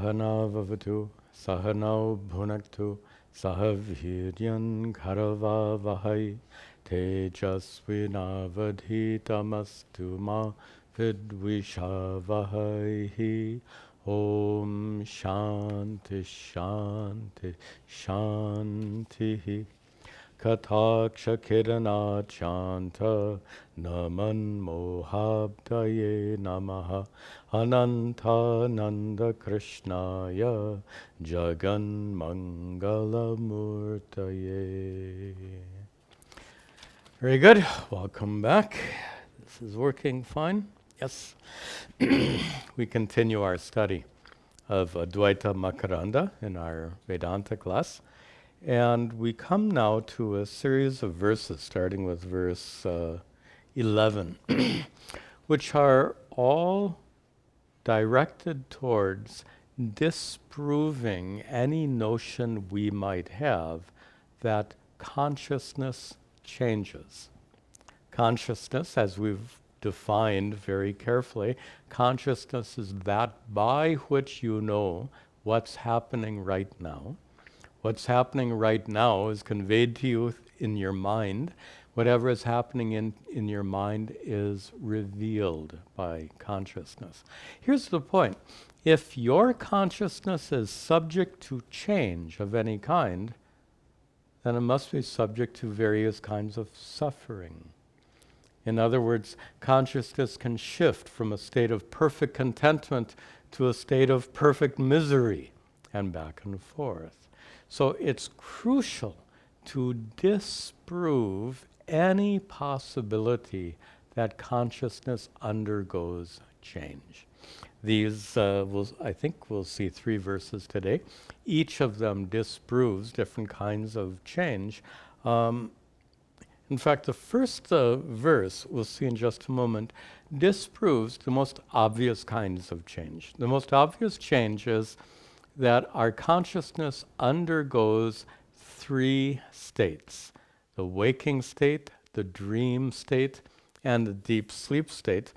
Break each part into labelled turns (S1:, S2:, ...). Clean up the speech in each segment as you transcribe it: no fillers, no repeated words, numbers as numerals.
S1: Sahana Vavatu, Sahano Bhunaktu, Sahaviryan Karava Vahai, Tejasvinavadhitamastu ma vidvishavahai. Om Shanti Shanti Shanti. Kataksha Kirana Chanta Naman Mohabdaye Namaha Ananta Nanda Krishnaya Jagan Mangala Murtaye. Very good. Welcome back. This is working fine. Yes. We continue our study of Advaita Makaranda in our Vedanta class. And we come now to a series of verses, starting with verse 11, which are all directed towards disproving any notion we might have that consciousness changes. Consciousness, as we've defined very carefully, consciousness is that by which you know what's happening right now. What's happening right now is conveyed to you in your mind. Whatever is happening in your mind is revealed by consciousness. Here's the point. If your consciousness is subject to change of any kind, then it must be subject to various kinds of suffering. In other words, consciousness can shift from a state of perfect contentment to a state of perfect misery, and back and forth. So it's crucial to disprove any possibility that consciousness undergoes change. These, I think we'll see 3 verses today. Each of them disproves different kinds of change. In fact, the first verse, we'll see in just a moment, disproves the most obvious kinds of change. The most obvious change is that our consciousness undergoes 3 states: the waking state, the dream state, and the deep sleep state.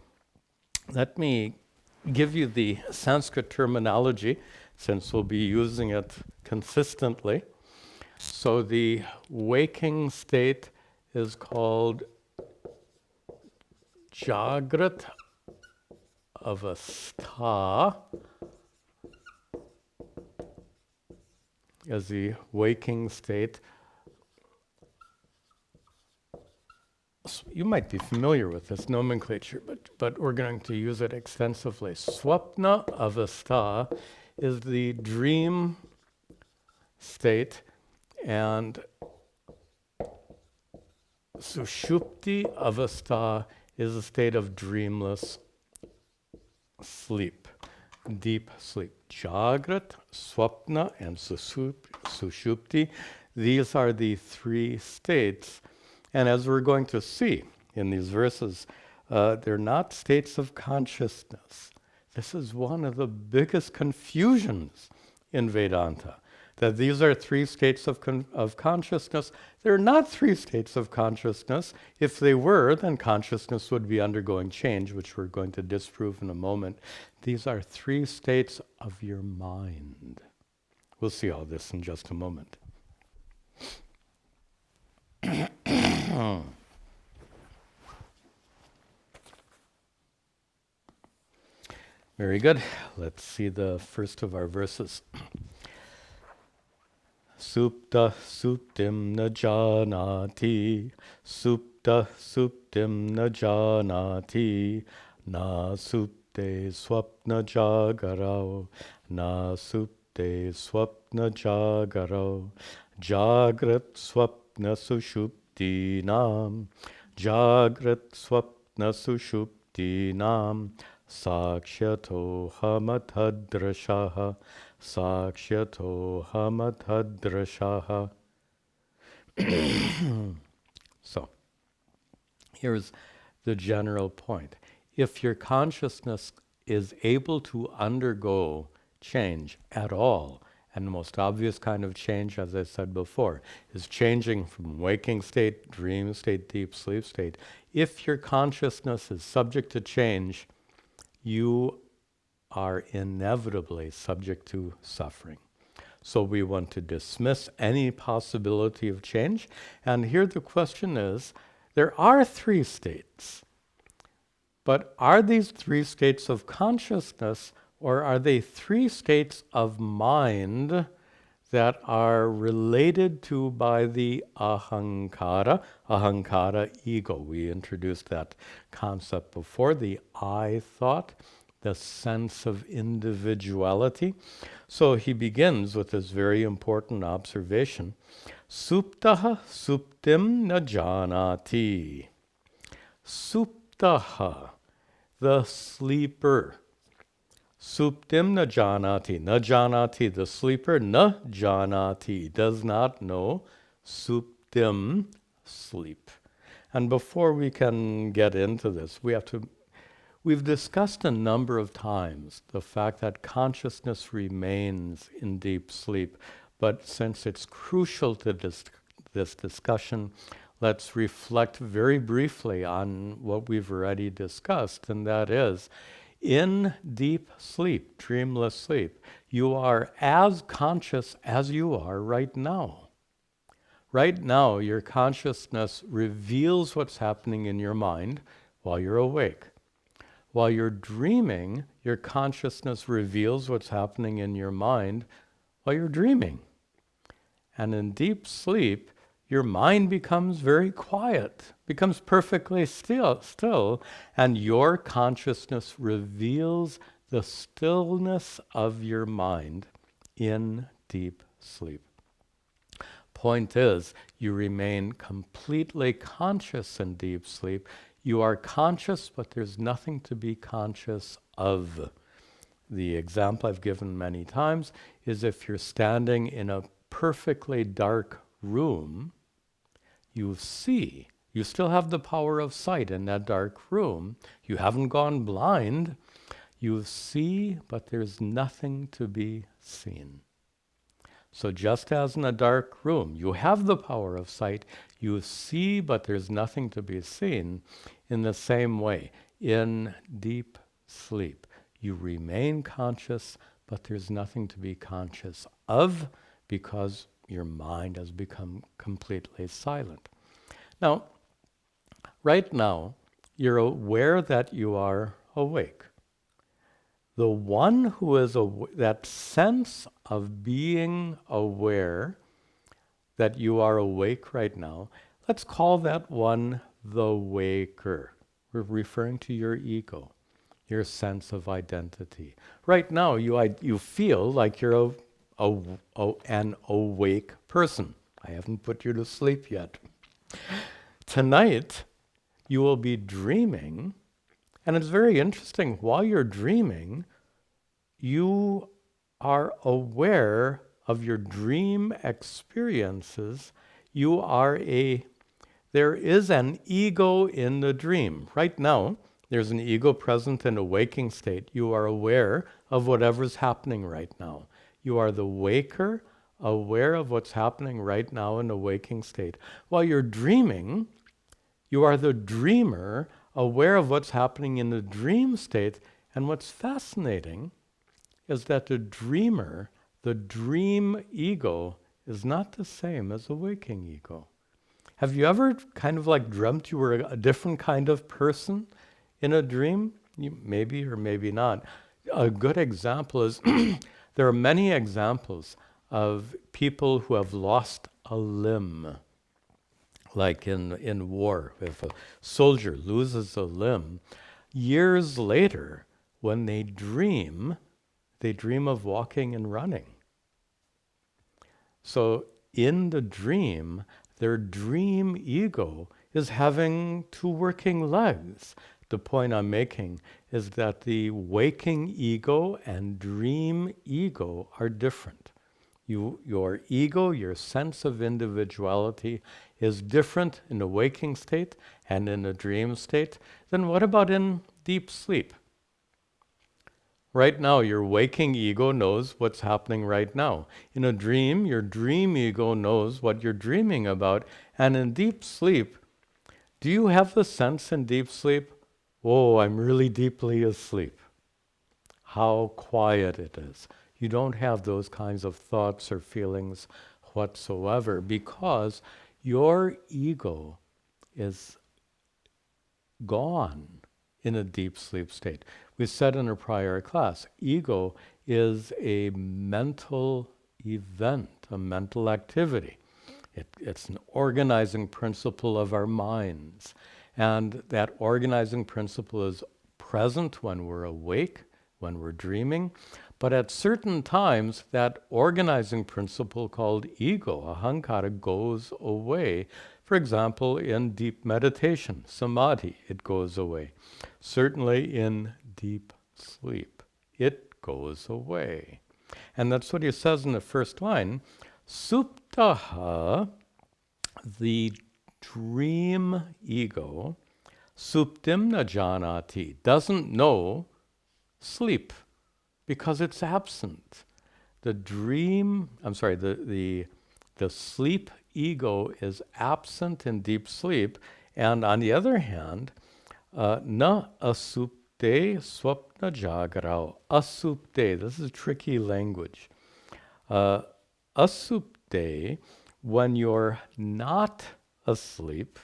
S1: Let me give you the Sanskrit terminology, since we'll be using it consistently. So the waking state is called Jagrat Avastha, as the waking state. So you might be familiar with this nomenclature, but we're going to use it extensively. Swapna Avastha is the dream state, and Sushupti Avastha is a state of dreamless sleep, deep sleep. Jagrat, Swapna, and Sushupti, these are the 3 states. And as we're going to see in these verses, they're not states of consciousness. This is one of the biggest confusions in Vedanta, that these are 3 states of consciousness. They're not 3 states of consciousness. If they were, then consciousness would be undergoing change, which we're going to disprove in a moment. These are 3 states of your mind. We'll see all this in just a moment. Very good. Let's see the first of our verses. Supta suptim na janati, supta suptim na janati, na supte swapna jagarau, na supte swapna jagarau, jagrat swapna sushupti nam, jagrat swapna sushupti nam, Sakshato hamathdrashaha, Sakshato hamathdrashaha. So, here's the general point. If your consciousness is able to undergo change at all, and the most obvious kind of change, as I said before, is changing from waking state, dream state, deep sleep state. If your consciousness is subject to change, you are inevitably subject to suffering. So we want to dismiss any possibility of change. And here the question is, there are three states, but are these three states of consciousness, or are they three states of mind that are related to by the ahankara ego? We introduced that concept before, the I thought, the sense of individuality. So he begins with this very important observation. Suptaha suptim na janati. Suptaha, the sleeper. Suptim na janati. Na janati, the sleeper. Na janati, does not know. Suptim, sleep. And before we can get into this, we've discussed a number of times the fact that consciousness remains in deep sleep. But since it's crucial to this discussion, let's reflect very briefly on what we've already discussed, and that is, in deep sleep, dreamless sleep, you are as conscious as you are right now. Right now, your consciousness reveals what's happening in your mind while you're awake. While you're dreaming, your consciousness reveals what's happening in your mind while you're dreaming. And in deep sleep, your mind becomes very quiet, becomes perfectly still, and your consciousness reveals the stillness of your mind in deep sleep. Point is, you remain completely conscious in deep sleep. You are conscious, but there's nothing to be conscious of. The example I've given many times is if you're standing in a perfectly dark room, you see. You still have the power of sight in that dark room. You haven't gone blind. You see, but there's nothing to be seen. So just as in a dark room, you have the power of sight, you see, but there's nothing to be seen. In the same way, in deep sleep, you remain conscious, but there's nothing to be conscious of because your mind has become completely silent. Now, right now, you're aware that you are awake. The one who is that sense of being aware that you are awake right now, let's call that one the waker. We're referring to your ego, your sense of identity. Right now, you feel like you're an awake person. I haven't put you to sleep yet. Tonight, you will be dreaming, and it's very interesting. While you're dreaming, you are aware of your dream experiences. There is an ego in the dream. Right now, there's an ego present in a waking state. You are aware of whatever's happening right now. You are the waker, aware of what's happening right now in a waking state. While you're dreaming, you are the dreamer, aware of what's happening in the dream state. And what's fascinating is that the dreamer, the dream ego, is not the same as the waking ego. Have you ever kind of like dreamt you were a different kind of person in a dream? Maybe or maybe not. A good example is, there are many examples of people who have lost a limb. Like in war, if a soldier loses a limb, years later, when they dream of walking and running. So in the dream, their dream ego is having two working legs. The point I'm making is that the waking ego and dream ego are different. Your ego, your sense of individuality is different in the waking state and in the dream state. Then what about in deep sleep? Right now, your waking ego knows what's happening right now. In a dream, your dream ego knows what you're dreaming about. And in deep sleep, do you have the sense in deep sleep, oh, I'm really deeply asleep? how quiet it is. You don't have those kinds of thoughts or feelings whatsoever because your ego is gone in a deep sleep state. We said in a prior class, ego is a mental event, a mental activity. It's an organizing principle of our minds. And that organizing principle is present when we're awake, when we're dreaming. But at certain times, that organizing principle called ego, ahankara, goes away. For example, in deep meditation, samadhi, it goes away. Certainly in deep sleep, it goes away. And that's what he says in the first line. Suptaha, the dream ego, suptim na janati, doesn't know sleep because it's absent. The sleep ego is absent in deep sleep, and on the other hand, na asupte swapna jagarao. Asupte, this is tricky language. Asupte, when you're not asleep,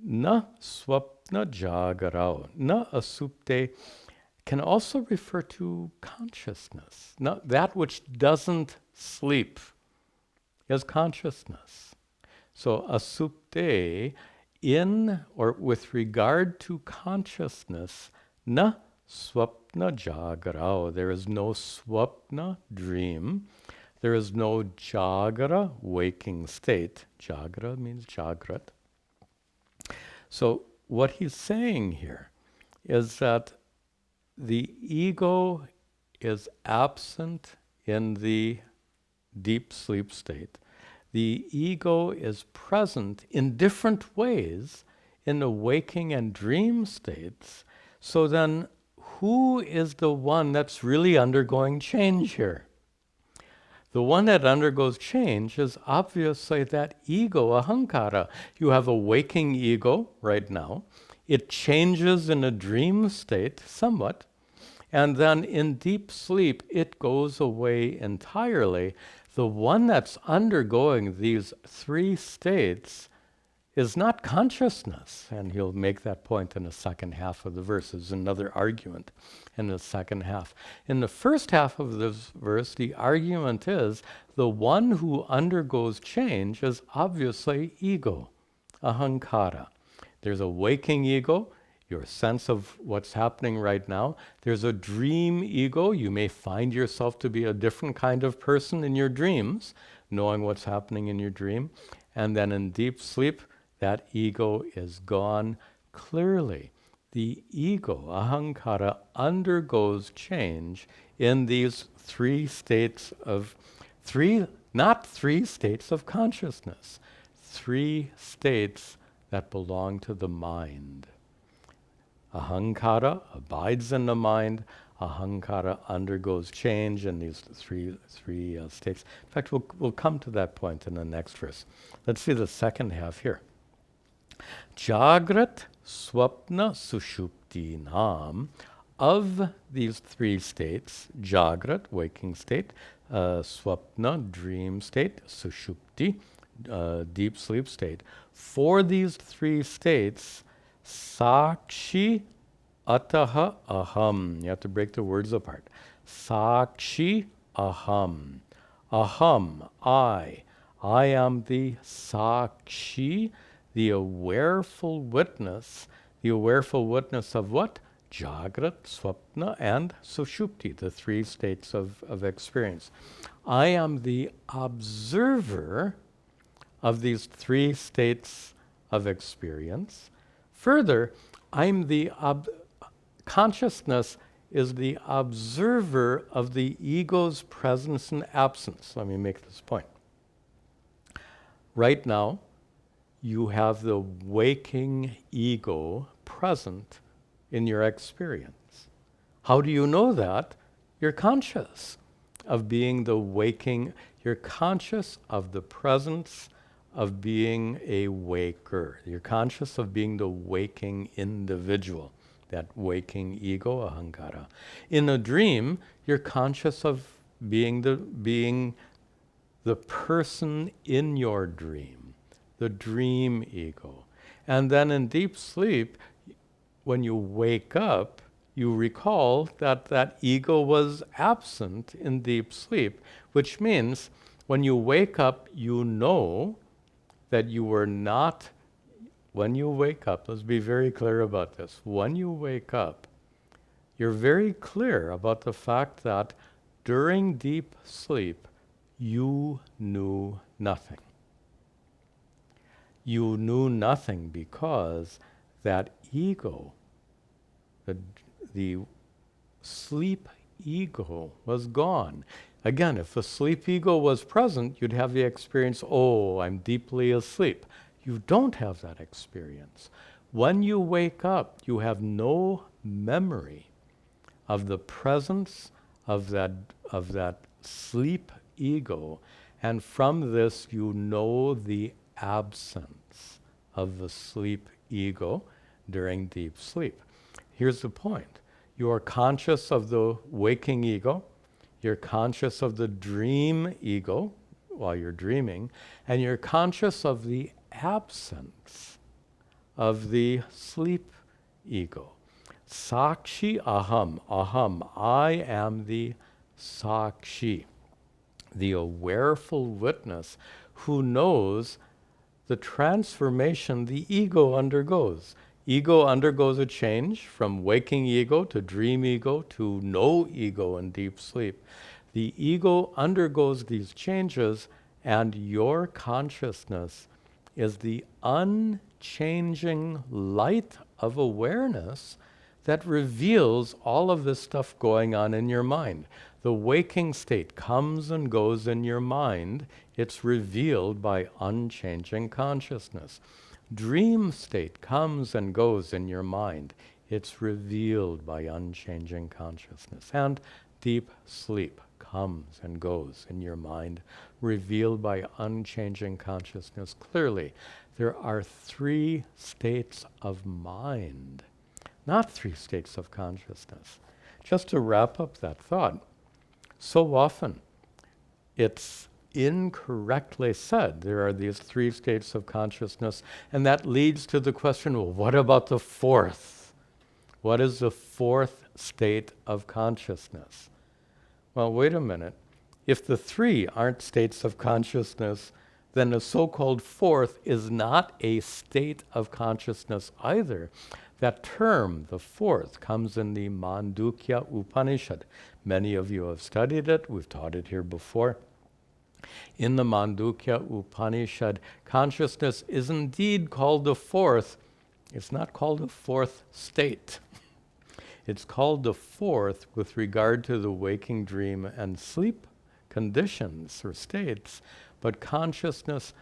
S1: na swapna jagarao. Na asupte can also refer to consciousness. Not that which doesn't sleep is consciousness. So asupte, in or with regard to consciousness, na swapna jagarao. There is no swapna, dream. There is no jagara, waking state. Jagara means jagrat. So what he's saying here is that the ego is absent in the deep sleep state. The ego is present in different ways in the waking and dream states. So then, who is the one that's really undergoing change here? The one that undergoes change is obviously that ego, ahankara. You have a waking ego right now. It changes in a dream state somewhat, and then in deep sleep, it goes away entirely. The one that's undergoing these three states is not consciousness, and he'll make that point in the second half of the verse. There's another argument in the second half. In the first half of this verse, the argument is the one who undergoes change is obviously ego, ahankara. There's a waking ego, your sense of what's happening right now. There's a dream ego. You may find yourself to be a different kind of person in your dreams, knowing what's happening in your dream. And then in deep sleep, that ego is gone clearly. The ego, ahankara, undergoes change in these not three states of consciousness, three states that belong to the mind. Ahankara abides in the mind. Ahankara undergoes change in these three states. In fact, we'll come to that point in the next verse. Let's see the second half here. Jagrat, swapna, sushupti nam. Of these three states, Jagrat, waking state, swapna, dream state, sushupti, deep sleep state. For these three states, Sakshi ataha aham. You have to break the words apart. Sakshi aham. Aham, I. I am the Sakshi, the awareful witness. The awareful witness of what? Jagrat, Swapna, and Sushupti, the three states of experience. I am the observer of these three states of experience. Further, I'm the consciousness is the observer of the ego's presence and absence. Let me make this point. Right now, you have the waking ego present in your experience. How do you know that? You're conscious of being the waking, you're conscious of the presence of being a waker. You're conscious of being the waking individual. that waking ego, ahankara. In a dream, you're conscious of being the person in your dream, the dream ego. And then in deep sleep, when you wake up, you recall that that ego was absent in deep sleep, which means when you wake up, you know that you were not, when you wake up, let's be very clear about this. When you wake up, you're very clear about the fact that during deep sleep, you knew nothing. You knew nothing because that ego, the sleep ego, was gone. Again, if the sleep ego was present, you'd have the experience, oh, I'm deeply asleep. You don't have that experience. When you wake up, you have no memory of the presence of that sleep ego, and from this you know the absence of the sleep ego during deep sleep. Here's the point. You are conscious of the waking ego, you're conscious of the dream ego while you're dreaming, and you're conscious of the absence of the sleep ego. Sakshi aham, aham, I am the sakshi, the awareful witness who knows the transformation the ego undergoes. Ego undergoes a change from waking ego to dream ego to no ego in deep sleep. The ego undergoes these changes, and your consciousness is the unchanging light of awareness that reveals all of this stuff going on in your mind. The waking state comes and goes in your mind. It's revealed by unchanging consciousness. Dream state comes and goes in your mind. It's revealed by unchanging consciousness. And deep sleep comes and goes in your mind, revealed by unchanging consciousness. Clearly, there are 3 states of mind, not 3 states of consciousness. Just to wrap up that thought, so often it's incorrectly said there are these 3 states of consciousness, and that leads to the question, well, what about the 4th? What is the 4th state of consciousness? Well, wait a minute. If the 3 aren't states of consciousness, then the so-called 4th is not a state of consciousness either. That term, the 4th, comes in the Mandukya Upanishad. Many of you have studied it. We've taught it here before. In the Mandukya Upanishad, consciousness is indeed called the 4th. It's not called the 4th state. It's called the 4th with regard to the waking, dream, and sleep conditions or states. But consciousness,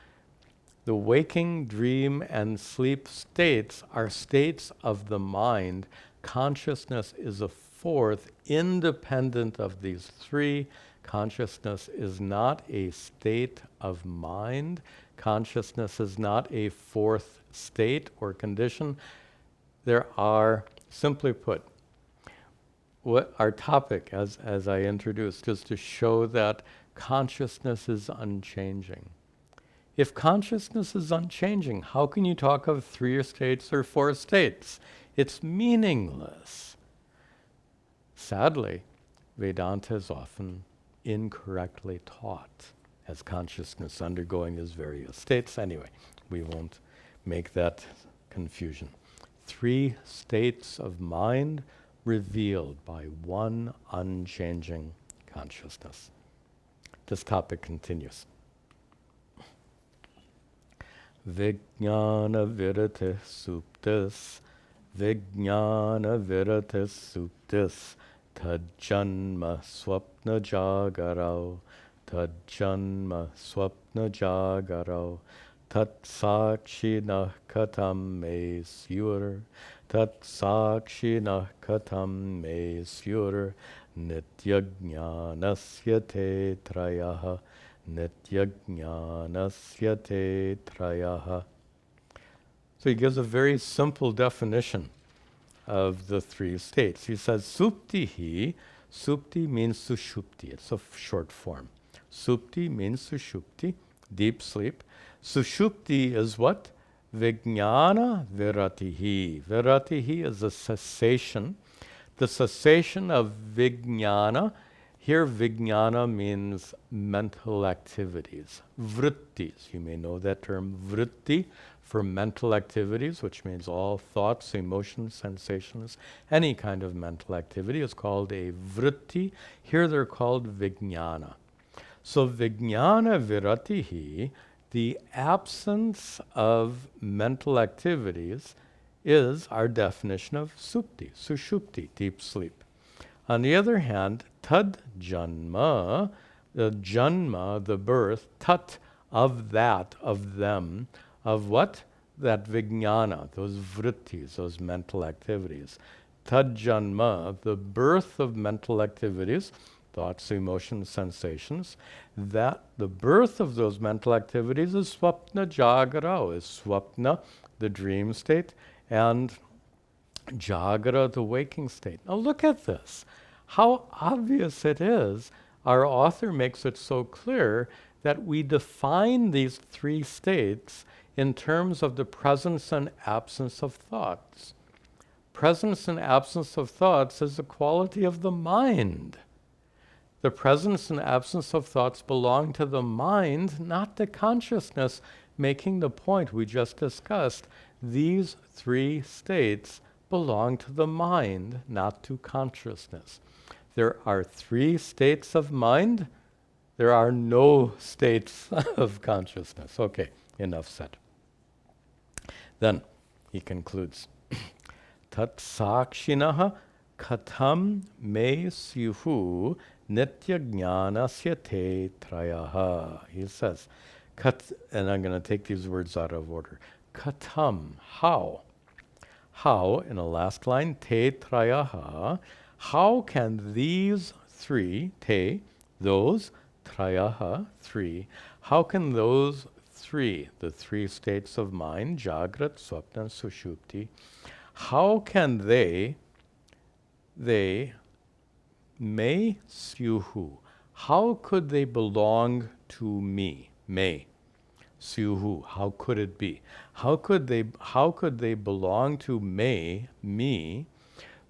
S1: the waking, dream, and sleep states are states of the mind. Consciousness is a 4th, independent of these 3. Consciousness is not a state of mind. Consciousness is not a 4th state or condition. There are, simply put, what our topic, as I introduced, is to show that consciousness is unchanging. If consciousness is unchanging, how can you talk of 3 states or 4 states? It's meaningless. Sadly, Vedanta is often incorrectly taught as consciousness undergoing its various states. Anyway, we won't make that confusion. 3 states of mind revealed by one unchanging consciousness. This topic continues. Vijnana virate suptis, Vijnana virate suptis, Tajanma swapna jagarau, Tajanma swapna jagarau, Tat sakshina katam me syur, Tat sakshina katam me syur, Nitya jnanasya te trayaha, Nitya jnanasya te trayaha. So he gives a very simple definition of the three states. He says, suptihi. Supti means sushupti. It's a short form. Supti means sushupti, deep sleep. Sushupti is what? Vijnana viratihi. Viratihi is a cessation. The cessation of vijnana. Here vijnana means mental activities. Vrittis, you may know that term vritti for mental activities, which means all thoughts, emotions, sensations, any kind of mental activity is called a vritti. Here they're called vijnana. So vijnana viratihi, the absence of mental activities, is our definition of supti, sushupti, deep sleep. On the other hand, tad janma, the birth, tat, of that, of them, of what? That vijnana, those vrittis, those mental activities. Tad janma, the birth of mental activities, thoughts, emotions, sensations, that the birth of those mental activities is swapna jagra, is swapna, the dream state, and jagra, the waking state. Now look at this. How obvious it is. Our author makes it so clear that we define these three states in terms of the presence and absence of thoughts. Presence and absence of thoughts is the quality of the mind. The presence and absence of thoughts belong to the mind, not the consciousness, making the point we just discussed. These three states belong to the mind, not to consciousness. There are three states of mind. There are no states of consciousness. Okay, enough said. Then he concludes, Tat sakshinaha katham me syuhu nitya jnanasya te trayaha. He says, and I'm going to take these words out of order. Katham, how? How, in the last line, te trayaha, how can these three, te, those, trayaha, three, how can those three, the three states of mind, jagrat, swapna, sushupti, how can they may syuhu, how could they belong to me, may, syuhu, how could it be? How could they belong to me,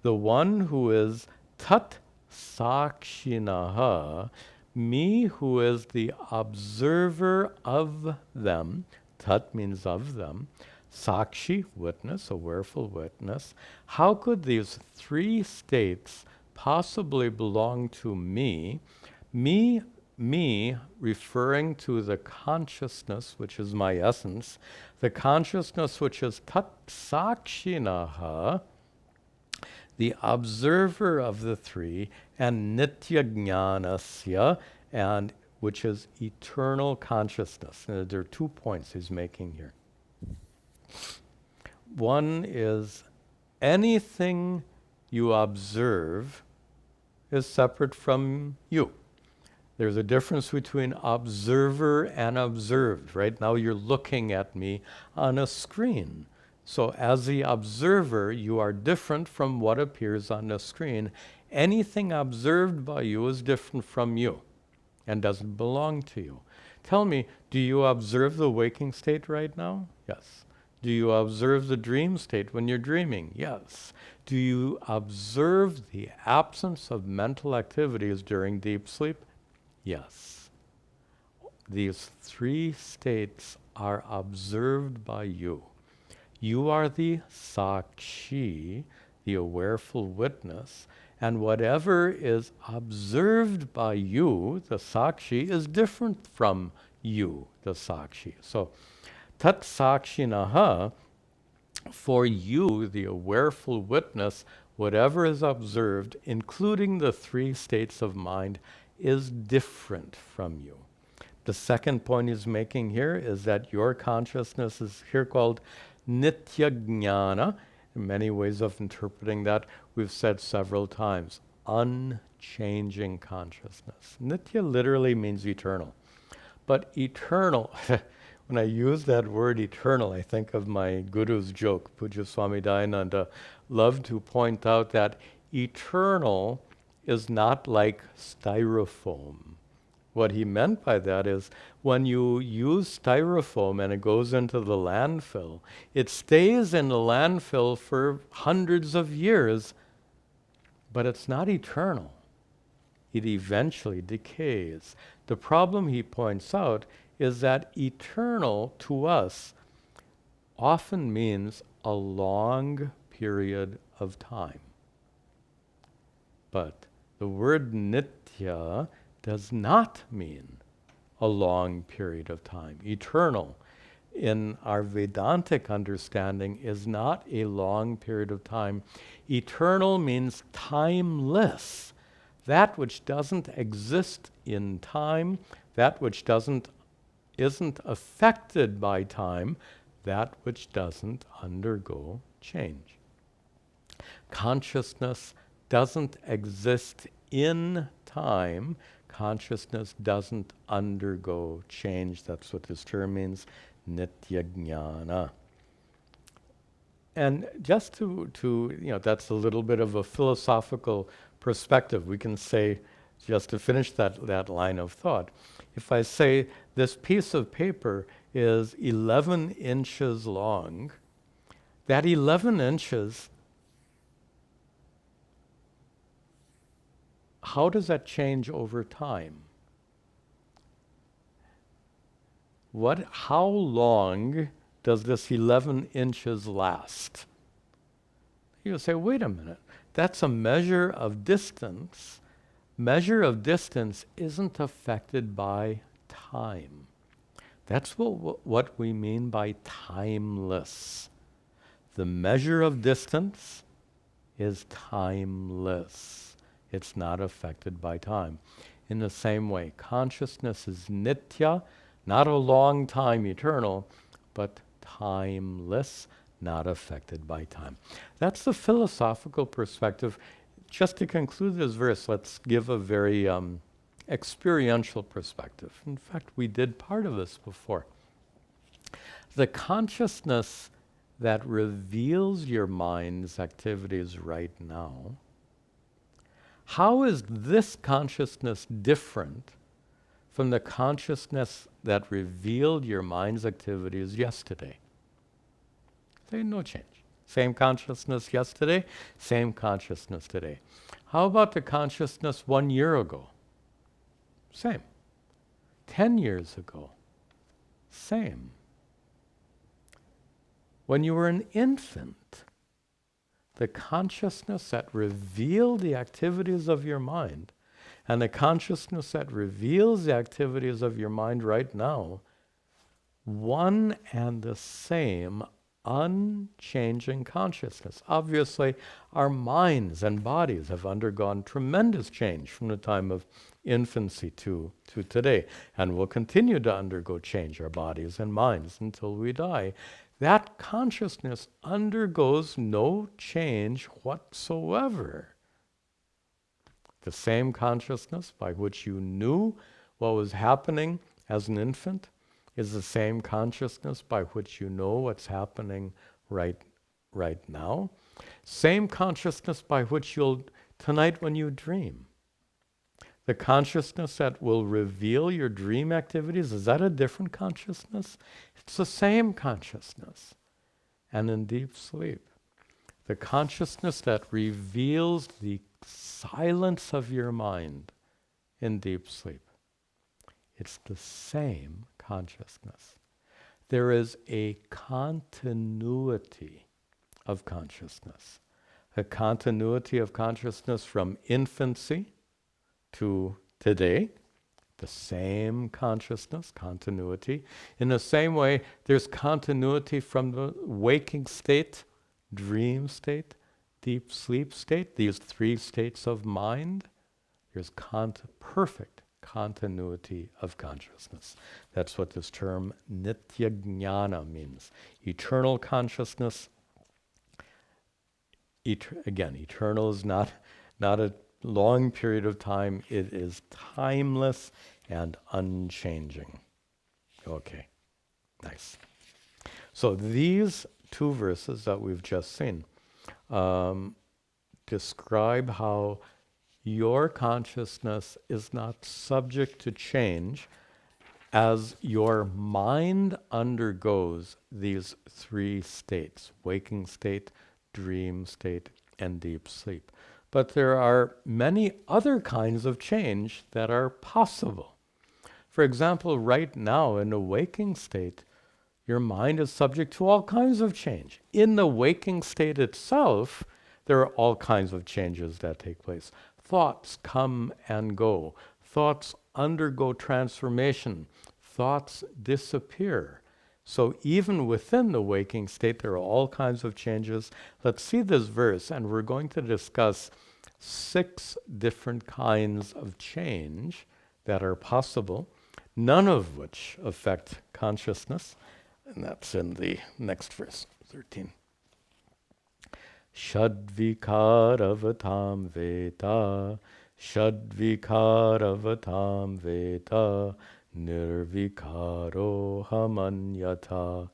S1: the one who is tat sakshinaha, me who is the observer of them. Tat means of them. Sakshi, witness, a awareful witness. How could these three states possibly belong to me? Me referring to the consciousness, which is my essence, the consciousness which is tat sakshinaha, the observer of the three, and nitya jnanasya, and which is eternal consciousness. And there are 2 points he's making here. One is anything you observe is separate from you. There's a difference between observer and observed. Right now you're looking at me on a screen. So as the observer, you are different from what appears on the screen. Anything observed by you is different from you and doesn't belong to you. Tell me, do you observe the waking state right now? Yes. Do you observe the dream state when you're dreaming? Yes. Do you observe the absence of mental activities during deep sleep? Yes. These three states are observed by you. You are the sakshi, the awareful witness, and whatever is observed by you, the sakshi, is different from you, the sakshi. So, tat sakshinaha, for you, the awareful witness, whatever is observed, including the three states of mind, is different from you. The second point he's making here is that your consciousness is here called nitya jnana. Many ways of interpreting that we've said several times. Unchanging consciousness. Nitya literally means eternal. But eternal, when I use that word eternal, I think of my guru's joke, Puja Swami Dayananda. loved to point out that eternal is not like styrofoam. What he meant by that is when you use styrofoam and it goes into the landfill, it stays in the landfill for hundreds of years, but it's not eternal. It eventually decays. The problem, he points out, is that eternal to us often means a long period of time. But the word nitya does not mean a long period of time. Eternal, in our Vedantic understanding, is not a long period of time. Eternal means timeless. That which doesn't exist in time, that which isn't affected by time, that which doesn't undergo change. Consciousness doesn't exist in time. Consciousness doesn't undergo change. That's what this term means, nididhyasana. And just to that's a little bit of a philosophical perspective. We can say, just to finish that line of thought, if I say this piece of paper is 11 inches long, that 11 inches, how does that change over time? How long does this 11 inches last? You say, wait a minute, that's a measure of distance. Measure of distance isn't affected by time. That's what we mean by timeless. The measure of distance is timeless. It's not affected by time. In the same way, consciousness is nitya, not a long time eternal, but timeless, not affected by time. That's the philosophical perspective. Just to conclude this verse, let's give a very experiential perspective. In fact, we did part of this before. The consciousness that reveals your mind's activities right now, how is this consciousness different from the consciousness that revealed your mind's activities yesterday? Say no change. Same consciousness yesterday, same consciousness today. How about the consciousness 1 year ago? Same. 10 years ago? Same. When you were an infant, the consciousness that revealed the activities of your mind and the consciousness that reveals the activities of your mind right now, one and the same unchanging consciousness. Obviously, our minds and bodies have undergone tremendous change from the time of infancy to today, and will continue to undergo change, our bodies and minds, until we die. That consciousness undergoes no change whatsoever. The same consciousness by which you knew what was happening as an infant is the same consciousness by which you know what's happening right now. Same consciousness by which you'll, tonight when you dream. The consciousness that will reveal your dream activities, is that a different consciousness? It's the same consciousness. And in deep sleep, the consciousness that reveals the silence of your mind in deep sleep, it's the same consciousness. There is a continuity of consciousness. A continuity of consciousness from infancy to today. The same consciousness, continuity. In the same way, there's continuity from the waking state, dream state, deep sleep state, these three states of mind. There's perfect continuity of consciousness. That's what this term nididhyasana means. Eternal consciousness. Again, eternal is not a long period of time. It is timeless and unchanging. Okay, nice. So these two verses that we've just seen describe how your consciousness is not subject to change as your mind undergoes these three states: waking state, dream state, and deep sleep. But there are many other kinds of change that are possible. For example, right now in a waking state, your mind is subject to all kinds of change. In the waking state itself, there are all kinds of changes that take place. Thoughts come and go. Thoughts undergo transformation. Thoughts disappear. So even within the waking state, there are all kinds of changes. Let's see this verse, and we're going to discuss 6 different kinds of change that are possible, none of which affect consciousness. And that's in the next verse, 13. Shadvikaravatam veta, Shadvikaravatam veta, Nirvikaro hamanyata,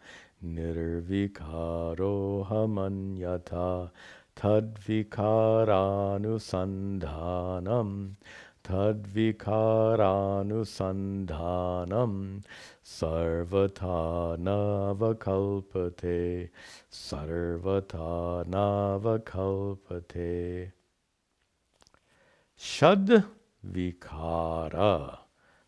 S1: Nirvikaro hamanyata, Tadvikaranusandhanam, Tadvikaranusandhanam, Sarvata navakalpate, Sarvata navakalpate. Shad vikara.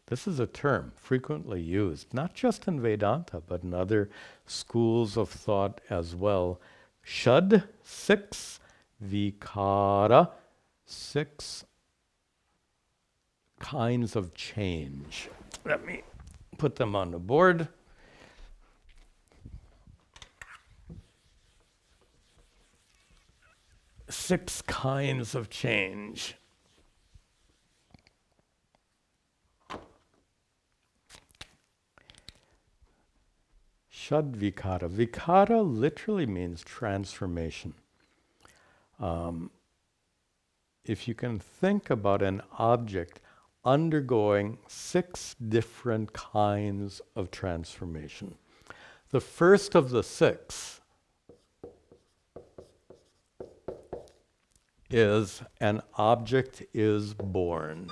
S1: This is a term frequently used, not just in Vedanta, but in other schools of thought as well. Shad, 6, vikara, 6 kinds of change. Let me put them on the board. Six kinds of change. Shadvikara. Vikara literally means transformation. If you can think about an object undergoing 6 different kinds of transformation. The first of the 6 is an object is born.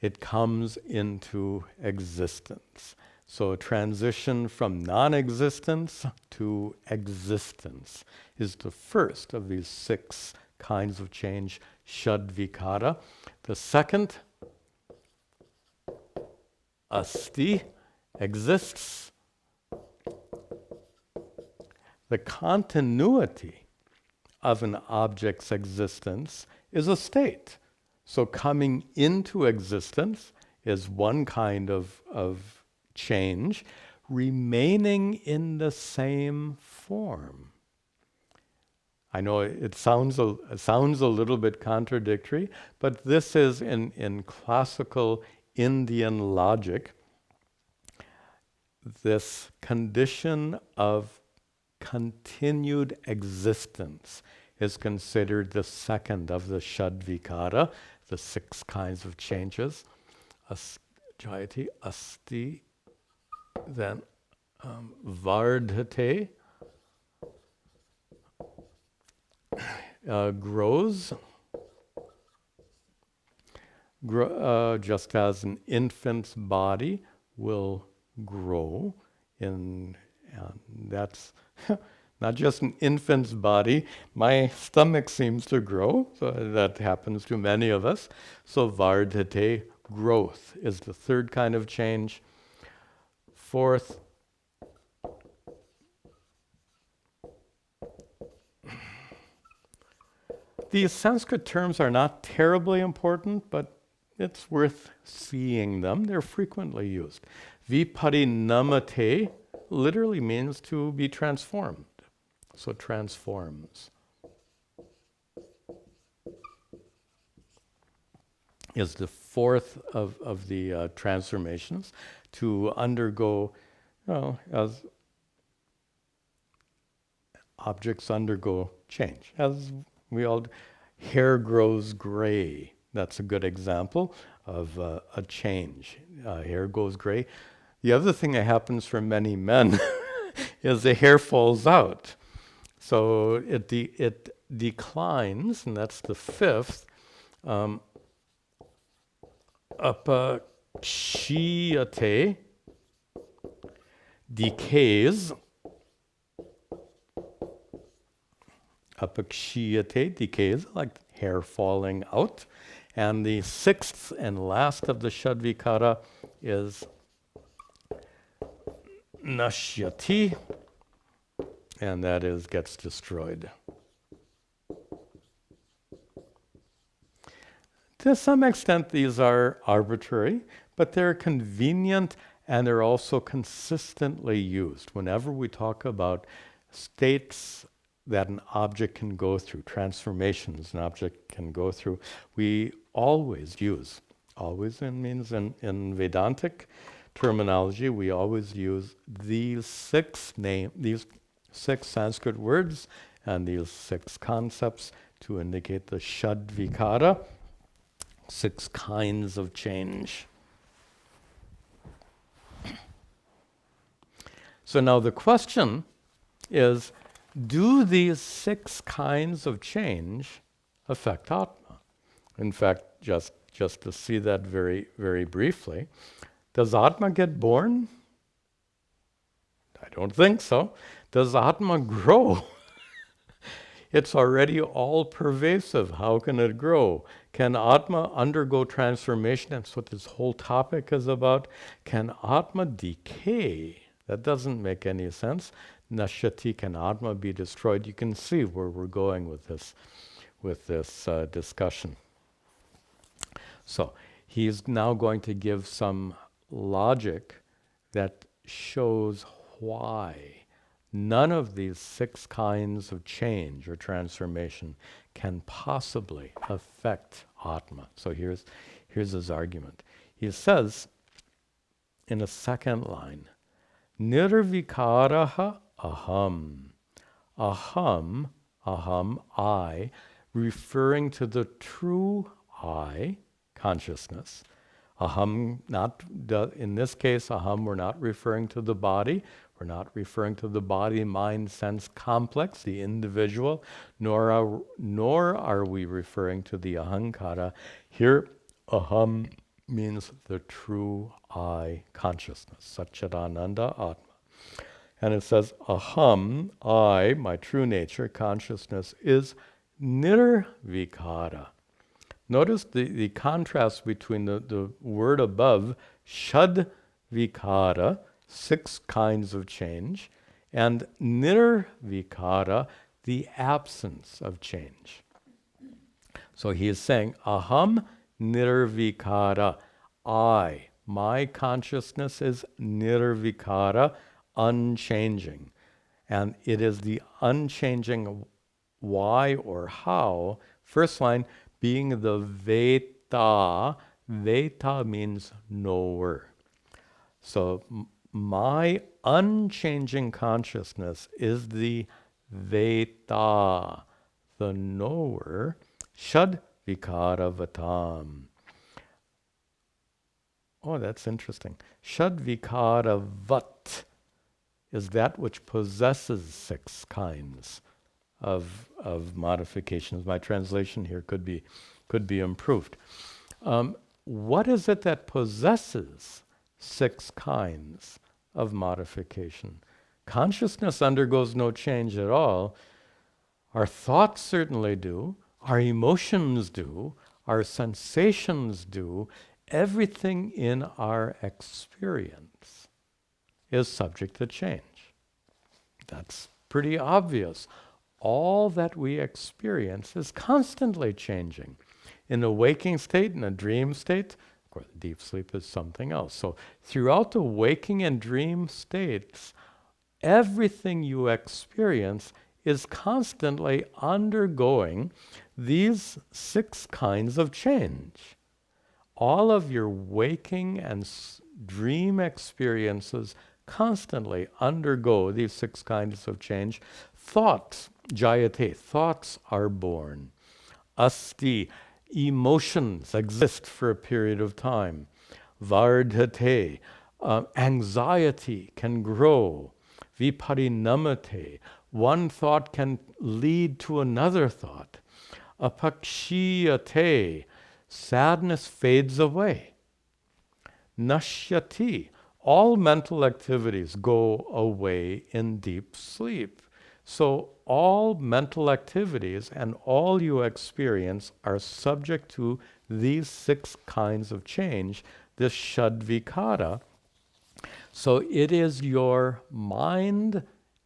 S1: It comes into existence. So a transition from non-existence to existence is the first of these 6 kinds of change, Shadvikara. The second, asti, exists. The continuity of an object's existence is a state. So coming into existence is one kind of change, remaining in the same form. I know it sounds a little bit contradictory, but this is in classical Indian logic, this condition of continued existence is considered the second of the Shadvikara, the 6 kinds of changes. Jayati, asti, then vardhate, grows, just as an infant's body will grow. That's not just an infant's body. My stomach seems to grow, so that happens to many of us. So vardhate, growth, is the third kind of change. Fourth, these Sanskrit terms are not terribly important, but it's worth seeing them. They're frequently used. Viparinamate literally means to be transformed. So transforms is the fourth of the transformations, to undergo, as objects undergo change. As we all, hair grows gray. That's a good example of a change. Hair goes gray. The other thing that happens for many men is the hair falls out. So it declines, and that's the fifth. Apakshiyate decays. Apakshiyate decays, like hair falling out. And the sixth and last of the Shadvikara is Nashyati, and that is gets destroyed. To some extent, these are arbitrary, but they're convenient and they're also consistently used. Whenever we talk about states that an object can go through, transformations an object can go through, we always use, always means in Vedantic terminology, we always use these six Sanskrit words and these six concepts to indicate the Shadvikara, six kinds of change. So now the question is, do these six kinds of change affect Atma? In fact, just to see that very, very briefly, does Atma get born? I don't think so. Does Atma grow? It's already all pervasive. How can it grow? Can Atma undergo transformation? That's what this whole topic is about. Can Atma decay? That doesn't make any sense. Nashyati, can Atma be destroyed? You can see where we're going with this discussion. So he's now going to give some logic that shows why none of these six kinds of change or transformation can possibly affect Atma. So here's his argument. He says in the second line, Nirvikaraha aham. Aham, I, referring to the true I, consciousness. Aham, in this case, aham, we're not referring to the body. We're not referring to the body-mind-sense complex, the individual, nor are we referring to the ahankara. Here, aham means the true I consciousness, Satchidananda Atma. And it says, aham, I, my true nature, consciousness, is nirvikara. Notice the contrast between the word above, shadvikara, six kinds of change, and nirvikara, the absence of change. So he is saying, aham nirvikara, I, my consciousness is nirvikara, unchanging. And it is the unchanging why or how, first line, being the Veta. Veta means knower. So my unchanging consciousness is the Veta, the knower, Shad Vikara Vatam. Oh, that's interesting. Shad Vikara Vat is that which possesses six kinds of modifications. My translation here could be improved. What is it that possesses six kinds of modification? Consciousness undergoes no change at all. Our thoughts certainly do. Our emotions do. Our sensations do. Everything in our experience is subject to change. That's pretty obvious. All that we experience is constantly changing. In a waking state, in a dream state, of course, deep sleep is something else. So throughout the waking and dream states, everything you experience is constantly undergoing these six kinds of change. All of your waking and dream experiences constantly undergo these six kinds of change. Thoughts, jayate, thoughts are born. Asti, emotions exist for a period of time. Vardhate, anxiety can grow. Viparinamate, One thought can lead to another thought. Apakshiyate, sadness fades away. Nashyati, all mental activities go away in deep sleep. So all mental activities and all you experience are subject to these 6 kinds of change, this shadvikara. So it is your mind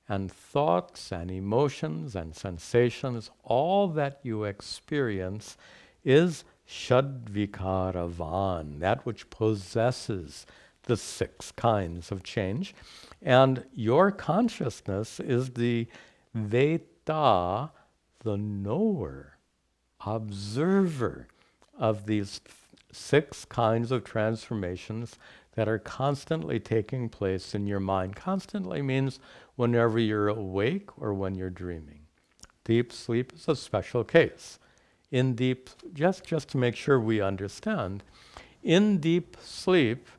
S1: and thoughts and emotions and sensations, all that you experience is shadvikaravan, that which possesses the 6 kinds of change. And your consciousness is the Veta, the knower, observer of these 6 kinds of transformations that are constantly taking place in your mind. Constantly means whenever you're awake or when you're dreaming. Deep sleep is a special case. In deep, just to make sure we understand, in deep sleep,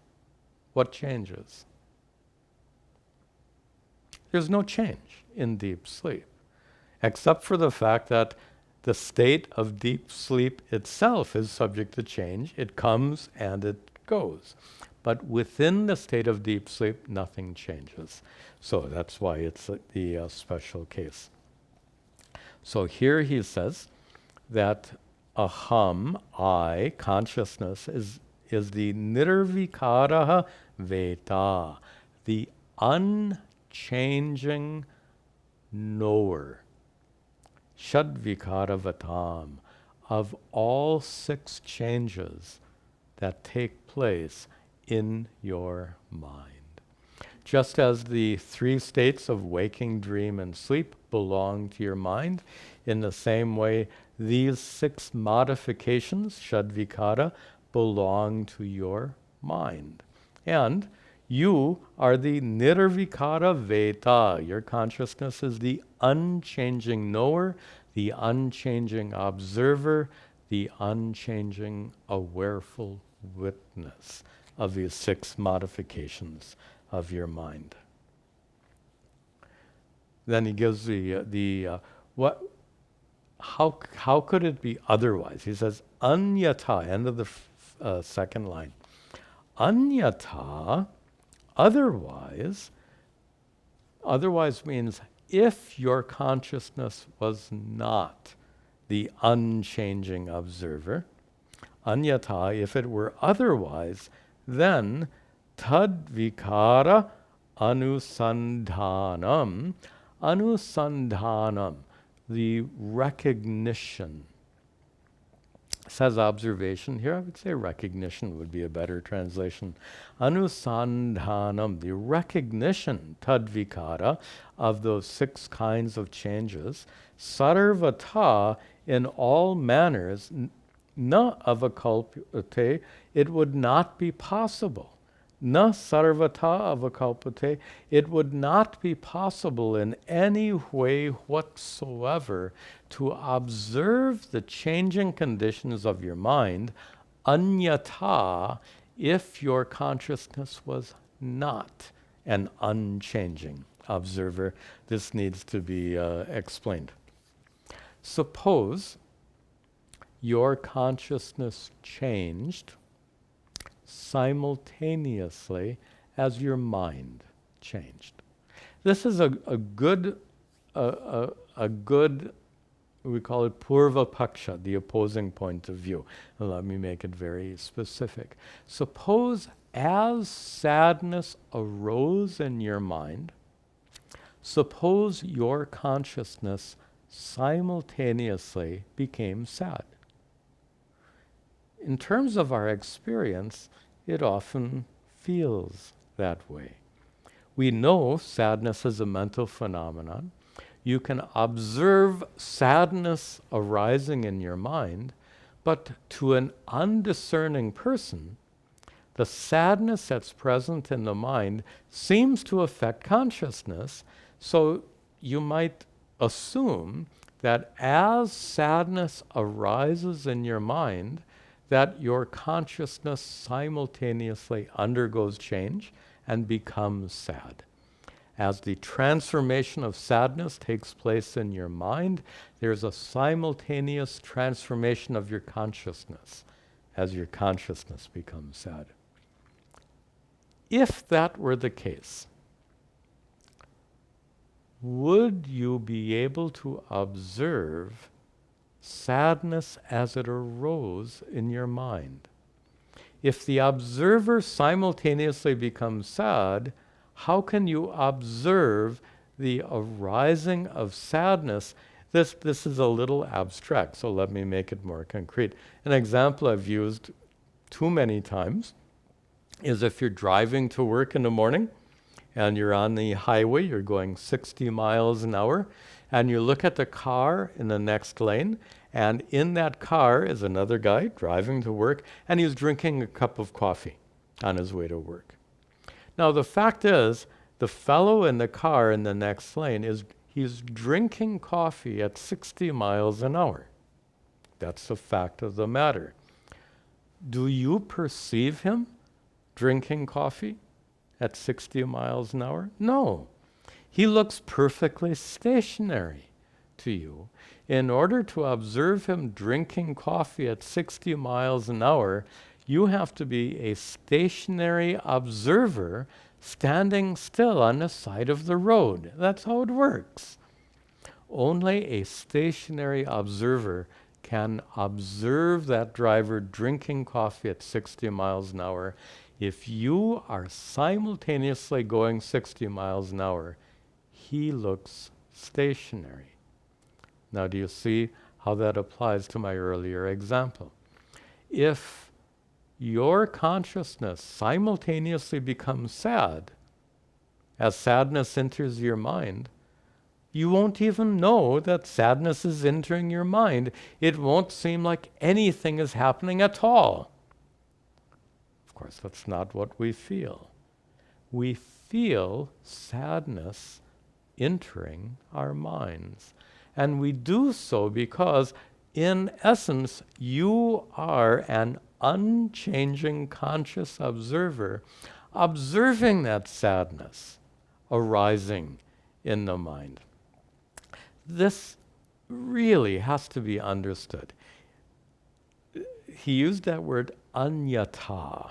S1: what changes? There's no change in deep sleep, except for the fact that the state of deep sleep itself is subject to change. It comes and it goes. But within the state of deep sleep, nothing changes. So that's why it's the special case. So here he says that aham, I, consciousness, is the nirvikara veta, the unchanging knower, shadvikaravatam, of all 6 changes that take place in your mind. Just as the 3 states of waking, dream, and sleep belong to your mind, in the same way, these 6 modifications, shadvikara, belong to your mind. And you are the nirvikara veta. Your consciousness is the unchanging knower, the unchanging observer, the unchanging awareful witness of these 6 modifications of your mind. Then he gives how could it be otherwise? He says, anyata, end of the second line. Anyata, otherwise means if your consciousness was not the unchanging observer, anyata, if it were otherwise, then tadvikara anusandhanam, the recognition. It says observation. Here I would say recognition would be a better translation. Anusandhanam, the recognition, tadvikara, of those 6 kinds of changes, sarvata, in all manners, na avakalpate, it would not be possible. Na sarvata avakalpate, it would not be possible in any way whatsoever to observe the changing conditions of your mind anyata, if your consciousness was not an unchanging observer. This needs to be explained. Suppose your consciousness changed simultaneously as your mind changed. This is a good, we call it purva paksha, the opposing point of view. And let me make it very specific. Suppose as sadness arose in your mind, suppose your consciousness simultaneously became sad. In terms of our experience, it often feels that way. We know sadness is a mental phenomenon. You can observe sadness arising in your mind, but to an undiscerning person, the sadness that's present in the mind seems to affect consciousness, so you might assume that as sadness arises in your mind, that your consciousness simultaneously undergoes change and becomes sad. As the transformation of sadness takes place in your mind, there's a simultaneous transformation of your consciousness as your consciousness becomes sad. If that were the case, would you be able to observe sadness as it arose in your mind? If the observer simultaneously becomes sad, how can you observe the arising of sadness? This is a little abstract, so let me make it more concrete. An example I've used too many times is if you're driving to work in the morning and you're on the highway, you're going 60 miles an hour, and you look at the car in the next lane, and in that car is another guy driving to work, and he's drinking a cup of coffee on his way to work. Now, the fact is, the fellow in the car in the next lane he's drinking coffee at 60 miles an hour. That's the fact of the matter. Do you perceive him drinking coffee at 60 miles an hour? No. He looks perfectly stationary to you. In order to observe him drinking coffee at 60 miles an hour, you have to be a stationary observer standing still on the side of the road. That's how it works. Only a stationary observer can observe that driver drinking coffee at 60 miles an hour. If you are simultaneously going 60 miles an hour, he looks stationary. Now, do you see how that applies to my earlier example? If your consciousness simultaneously becomes sad, as sadness enters your mind, you won't even know that sadness is entering your mind. It won't seem like anything is happening at all. Of course, that's not what we feel. We feel sadness entering our minds. And we do so because, in essence, you are an unchanging conscious observer, observing that sadness arising in the mind. This really has to be understood. He used that word anyata.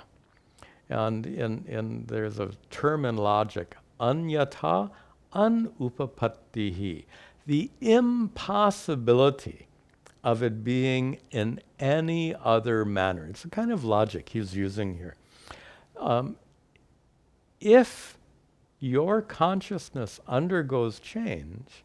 S1: And there's a term in logic, anyata anupapattihi, the impossibility of it being in any other manner. It's a kind of logic he's using here. If your consciousness undergoes change,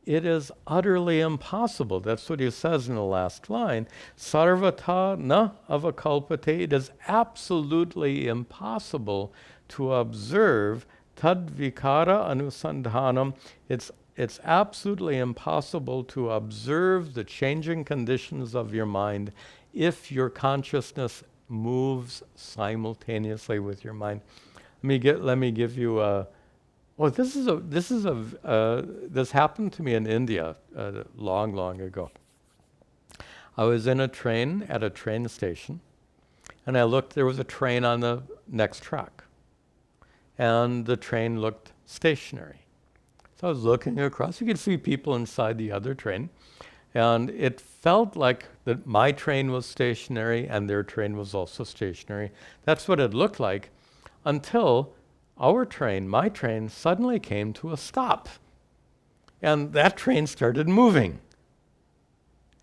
S1: it is utterly impossible. That's what he says in the last line. Sarvata na avakalpate. It is absolutely impossible to observe tadvikara anusandhanam. It's absolutely impossible to observe the changing conditions of your mind if your consciousness moves simultaneously with your mind. Let me give you this happened to me in India long ago. I was in a train at a train station, and I looked. There was a train on the next track, and the train looked stationary. So I was looking across. You could see people inside the other train, and it felt like that my train was stationary and their train was also stationary. That's what it looked like, until my train, suddenly came to a stop. And that train started moving.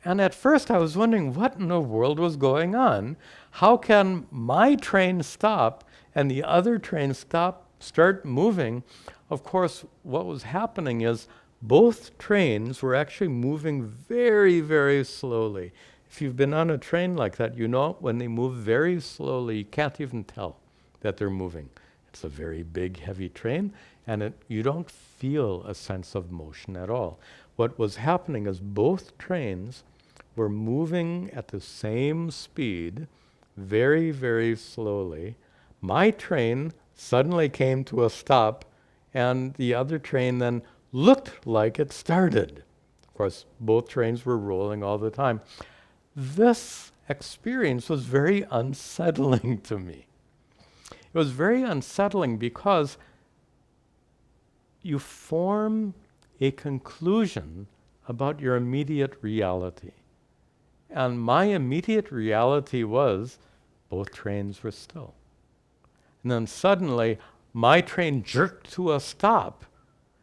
S1: And at first I was wondering what in the world was going on. How can my train stop and the other train start moving? Of course, what was happening is both trains were actually moving very, very slowly. If you've been on a train like that, you know when they move very slowly, you can't even tell that they're moving. It's a very big, heavy train, and you don't feel a sense of motion at all. What was happening is both trains were moving at the same speed, very, very slowly. My train suddenly came to a stop, and the other train then looked like it started. Of course, both trains were rolling all the time. This experience was very unsettling to me. It was very unsettling because you form a conclusion about your immediate reality. And my immediate reality was both trains were still. And then suddenly, my train jerked to a stop.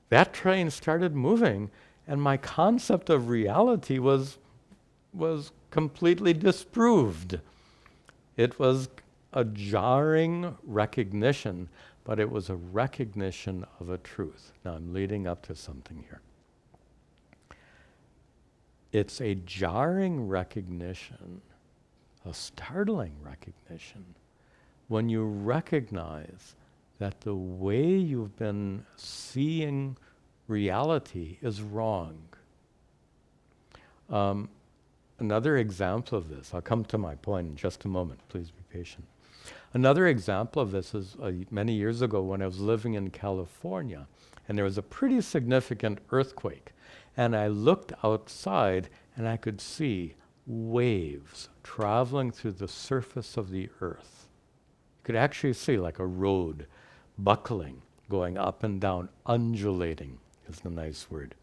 S1: That train started moving, and my concept of reality was completely disproved. It was a jarring recognition, but it was a recognition of a truth. Now I'm leading up to something here. It's a jarring recognition, a startling recognition, when you recognize that the way you've been seeing reality is wrong. Another example of this, I'll come to my point in just a moment, please be patient. Another example of this is many years ago when I was living in California, and there was a pretty significant earthquake. And I looked outside and I could see waves traveling through the surface of the earth. You could actually see like a road buckling, going up and down, undulating is the nice word.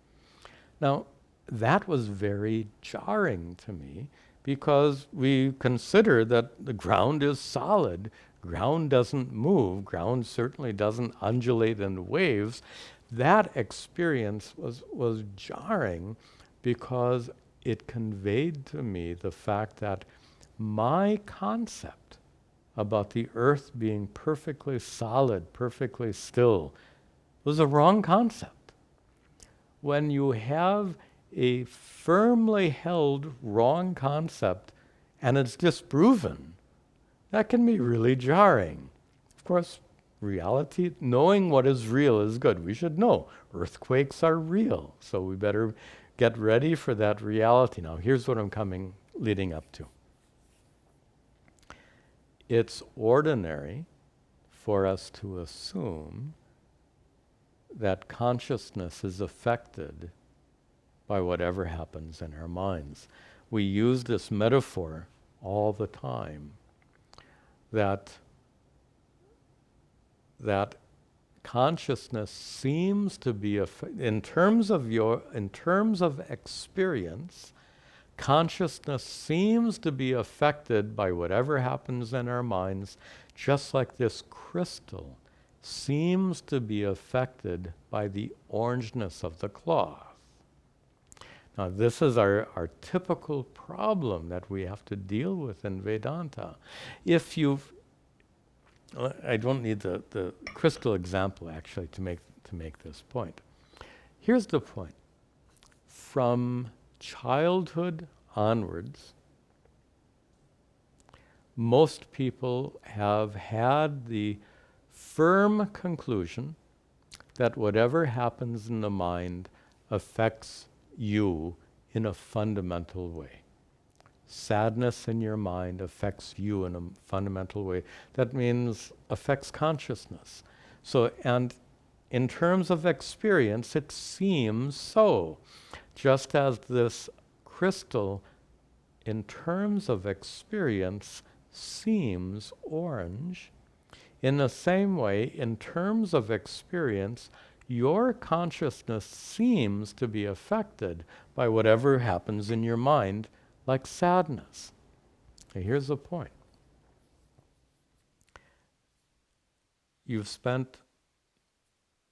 S1: Now, that was very jarring to me because we consider that the ground is solid. Ground doesn't move. Ground certainly doesn't undulate in waves. That experience was jarring because it conveyed to me the fact that my concept about the earth being perfectly solid, perfectly still, was a wrong concept. When you have a firmly held wrong concept and it's disproven, that can be really jarring. Of course, reality, knowing what is real is good. We should know earthquakes are real, so we better get ready for that reality. Now, here's what I'm leading up to. It's ordinary for us to assume that consciousness is affected by whatever happens in our minds. We use this metaphor all the time, that consciousness seems to be, in terms of experience, consciousness seems to be affected by whatever happens in our minds, just like this crystal seems to be affected by the orangeness of the cloth. Now, this is our typical problem that we have to deal with in Vedanta. I don't need the crystal example, actually, to make this point. Here's the point. From childhood onwards, most people have had the firm conclusion that whatever happens in the mind affects you in a fundamental way. Sadness in your mind affects you in a fundamental way. That means affects consciousness. So, and in terms of experience, it seems so. Just as this crystal, in terms of experience, seems orange, in the same way, in terms of experience, your consciousness seems to be affected by whatever happens in your mind, like sadness. Now, here's the point. You've spent,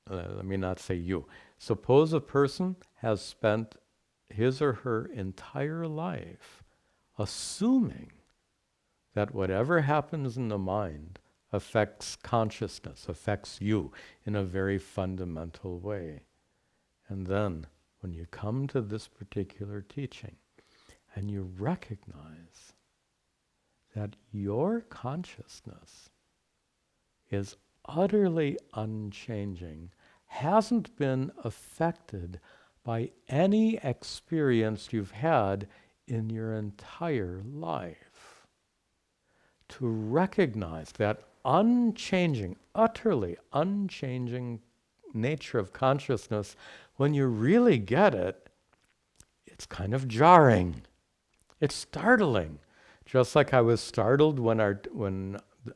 S1: let me not say you, suppose a person has spent his or her entire life assuming that whatever happens in the mind affects consciousness, affects you in a very fundamental way. And then, when you come to this particular teaching, and you recognize that your consciousness is utterly unchanging, hasn't been affected by any experience you've had in your entire life. To recognize that unchanging, utterly unchanging nature of consciousness, when you really get it, it's kind of jarring. It's startling. Just like I was startled when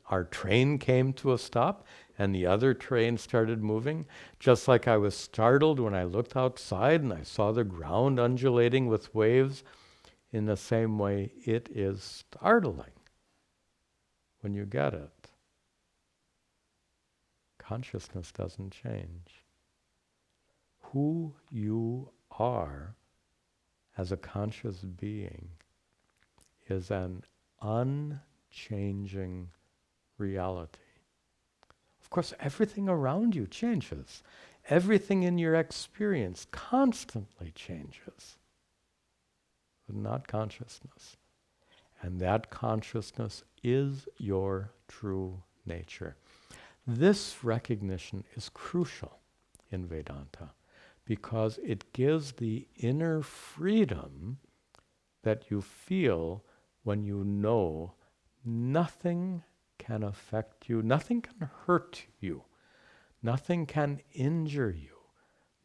S1: our train came to a stop, and the other train started moving, just like I was startled when I looked outside and I saw the ground undulating with waves. In the same way, it is startling when you get it. Consciousness doesn't change. Who you are as a conscious being is an unchanging reality. Of course, everything around you changes. Everything in your experience constantly changes, but not consciousness. And that consciousness is your true nature. This recognition is crucial in Vedanta because it gives the inner freedom that you feel when you know nothing can affect you, nothing can hurt you, nothing can injure you,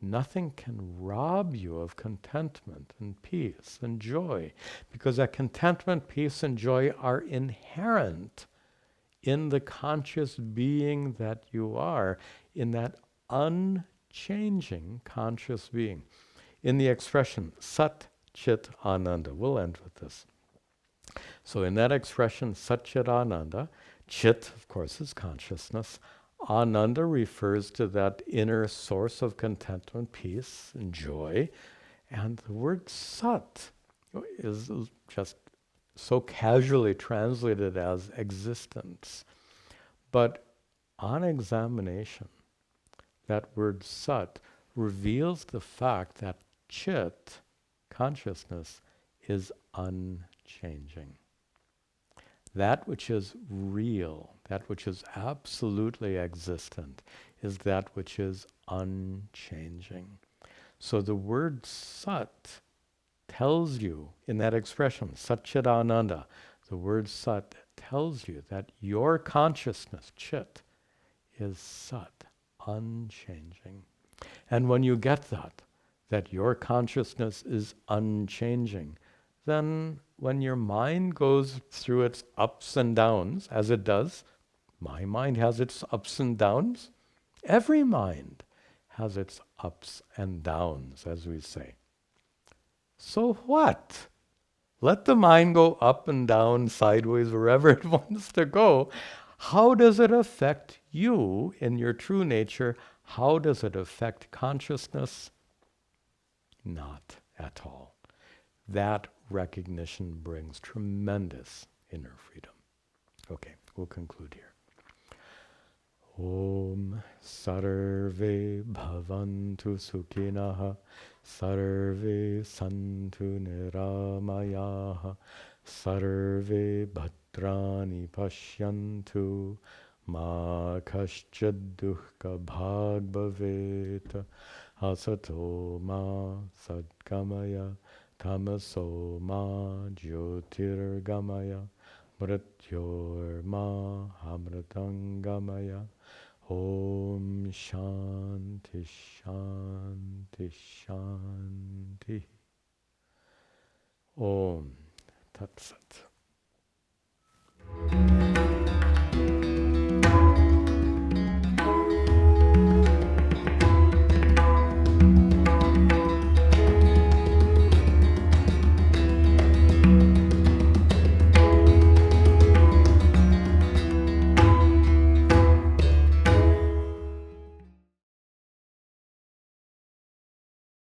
S1: nothing can rob you of contentment and peace and joy, because that contentment, peace, and joy are inherent in the conscious being that you are, in that unchanging conscious being. In the expression Sat Chit Ananda, we'll end with this. So in that expression Sat Chit Ananda, Chit, of course, is consciousness. Ananda refers to that inner source of contentment, peace, and joy. And the word Sat is just so casually translated as existence. But on examination, that word Sat reveals the fact that Chit, consciousness, is unchanging. That which is real, that which is absolutely existent, is that which is unchanging. So the word Sat tells you, in that expression, Satchidananda, the word Sat tells you that your consciousness, Chit, is Sat, unchanging. And when you get that your consciousness is unchanging, then when your mind goes through its ups and downs, as it does, my mind has its ups and downs, every mind has its ups and downs, as we say. So what? Let the mind go up and down, sideways, wherever it wants to go. How does it affect you in your true nature? How does it affect consciousness? Not at all. That recognition brings tremendous inner freedom. Okay, we'll conclude here. Om Sarve Bhavantu Sukhinaha Sarve Santu Niramayaha Sarve Bhadrani Pashyantu Ma Kaschid Dukkha Bhag Bhaveta Asato Ma Sadgamaya Tamaso Ma Jyotirgamaya Mrityorma Amritangamaya Om Shanti Shanti Shanti Om Tat Sat.